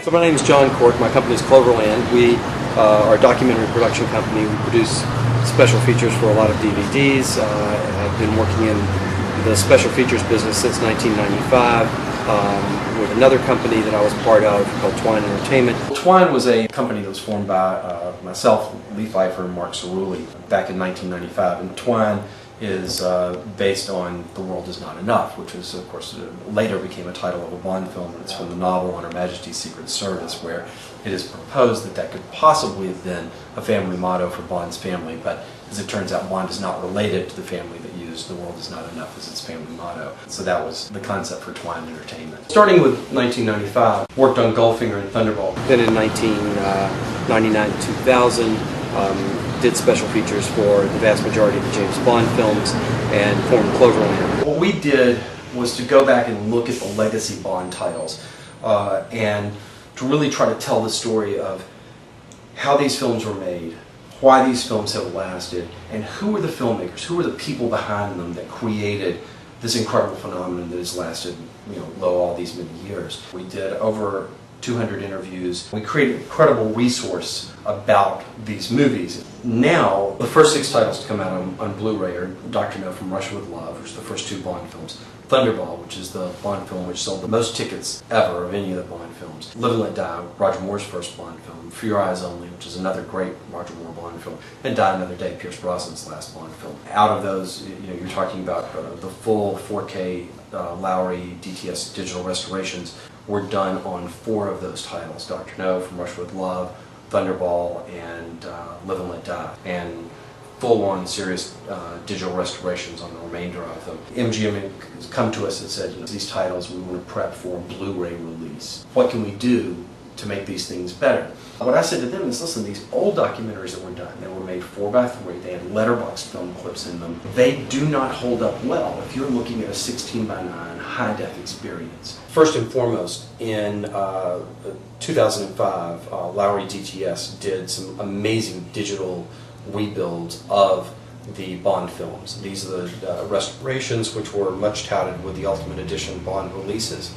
So my name is John Cork. My company is Cloverland. We are a documentary production company. We produce special features for a lot of DVDs. I've been working in the special features business since 1995 with another company that I was part of called Twine Entertainment. Twine was a company that was formed by myself, Lee Pfeiffer, and Mark Cerulli back in 1995. And Twine is based on The World Is Not Enough, which is, of course, later became a title of a Bond film, and it's from the novel On Her Majesty's Secret Service, where it is proposed that that could possibly have been a family motto for Bond's family, but as it turns out, Bond is not related to the family that used The World Is Not Enough as its family motto. So that was the concept for Twine Entertainment. Starting with 1995, worked on Goldfinger and Thunderball. Then in 1999-2000, did special features for the vast majority of the James Bond films and formed Cloverland. What we did was to go back and look at the legacy Bond titles and to really try to tell the story of how these films were made, why these films have lasted, and who were the filmmakers, who were the people behind them that created this incredible phenomenon that has lasted, lo all these many years. We did over 200 interviews. We created an incredible resource about these movies. Now, the first 6 titles to come out on Blu-ray are Dr. No from Russia with Love, which is the first 2 Bond films, Thunderball, which is the Bond film which sold the most tickets ever of any of the Bond films, Live and Let Die, Roger Moore's first Bond film, For Your Eyes Only, which is another great Roger Moore Bond film, and Die Another Day, Pierce Brosnan's last Bond film. Out of those, you're talking about the full 4K Lowry DTS digital restorations were done on 4 of those titles, Dr. No from Russia with Love, Thunderball, and Live and Let Die, and full-on serious digital restorations on the remainder of them. MGM has come to us and said, these titles we want to prep for a Blu-ray release. What can we do to make these things better? What I said to them is, listen, these old documentaries that were done, they were made 4x3, they had letterbox film clips in them. They do not hold up well if you're looking at a 16:9 high-def experience. First and foremost, in 2005, Lowry DTS did some amazing digital rebuilds of the Bond films. These are the restorations which were much touted with the Ultimate Edition Bond releases,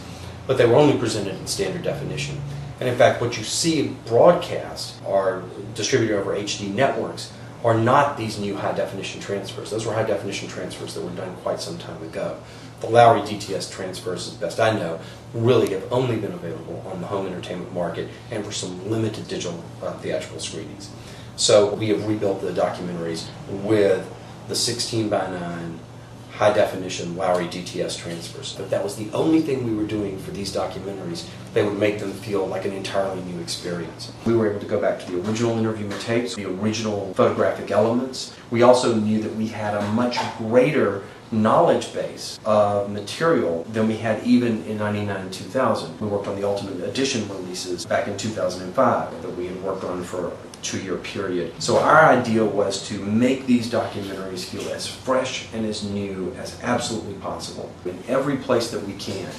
but they were only presented in standard definition. And in fact, what you see broadcast or distributed over HD networks are not these new high-definition transfers. Those were high-definition transfers that were done quite some time ago. The Lowry DTS transfers, as best I know, really have only been available on the home entertainment market and for some limited digital theatrical screenings. So we have rebuilt the documentaries with the 16:9 high-definition Lowry DTS transfers. But that was the only thing we were doing for these documentaries that would make them feel like an entirely new experience. We were able to go back to the original interview tapes, the original photographic elements. We also knew that we had a much greater knowledge base of material than we had even in 1999-2000. We worked on the Ultimate Edition releases back in 2005 that we had worked on for a 2-year period. So our idea was to make these documentaries feel as fresh and as new as absolutely possible. In every place that we can,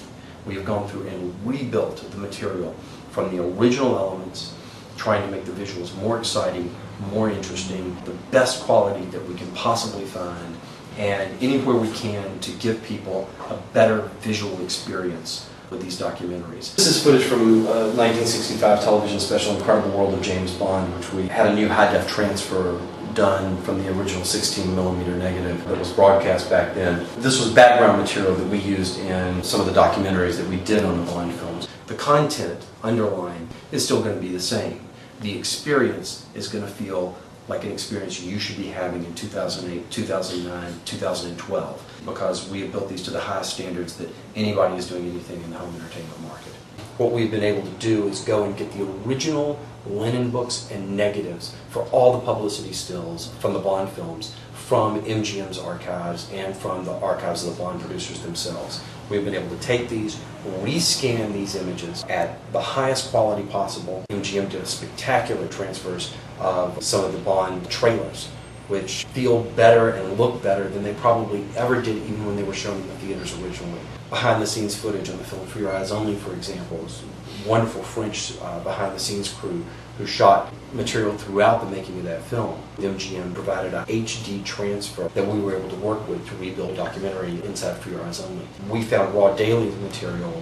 we have gone through and rebuilt the material from the original elements, trying to make the visuals more exciting, more interesting, the best quality that we can possibly find, and anywhere we can to give people a better visual experience with these documentaries. This is footage from 1965 television special Incredible World of James Bond, which we had a new high-def transfer done from the original 16mm negative that was broadcast back then. This was background material that we used in some of the documentaries that we did on the Bond films. The content underlying is still going to be the same. The experience is going to feel like an experience you should be having in 2008, 2009, 2012, because we have built these to the highest standards that anybody is doing anything in the home entertainment market. What we've been able to do is go and get the original linen books and negatives for all the publicity stills from the Bond films, from MGM's archives and from the archives of the Bond producers themselves. We've been able to take these, rescan these images at the highest quality possible. MGM did spectacular transfers of some of the Bond trailers, which feel better and look better than they probably ever did even when they were shown in the theaters originally. Behind-the-scenes footage on the film For Your Eyes Only, for example, is wonderful French behind-the-scenes crew who shot material throughout the making of that film. MGM provided a HD transfer that we were able to work with to rebuild documentary inside For Your Eyes Only. We found raw daily material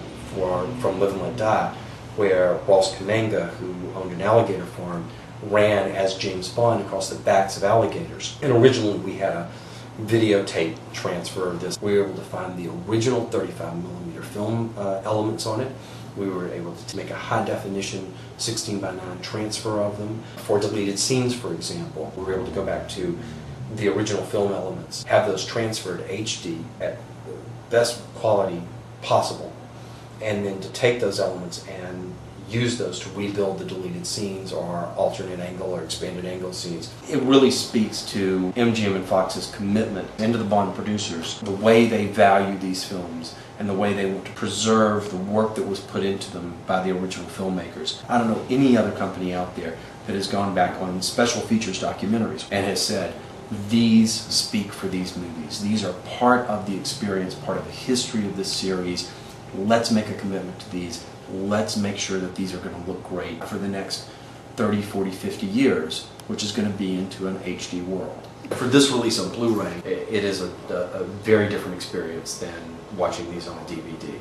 from Live and Let Die where Ross Kananga, who owned an alligator farm, ran as James Bond across the backs of alligators. And originally we had a videotape transfer of this. We were able to find the original 35mm film elements on it. We were able to make a high-definition 16:9 transfer of them. For deleted scenes, for example, we were able to go back to the original film elements, have those transferred HD at the best quality possible, and then to take those elements and use those to rebuild the deleted scenes or alternate angle or expanded angle scenes. It really speaks to MGM and Fox's commitment and to the Bond producers, the way they value these films and the way they want to preserve the work that was put into them by the original filmmakers. I don't know any other company out there that has gone back on special features documentaries and has said, these speak for these movies. These are part of the experience, part of the history of this series. Let's make a commitment to these. Let's make sure that these are going to look great for the next 30, 40, 50 years, which is going to be into an HD world. For this release on Blu-ray, it is a very different experience than watching these on a DVD.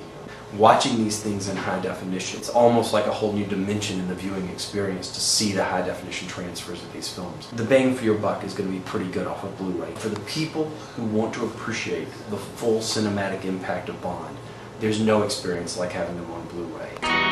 Watching these things in high definition, it's almost like a whole new dimension in the viewing experience to see the high definition transfers of these films. The bang for your buck is going to be pretty good off of Blu-ray. For the people who want to appreciate the full cinematic impact of Bond, there's no experience like having them on Blu-ray.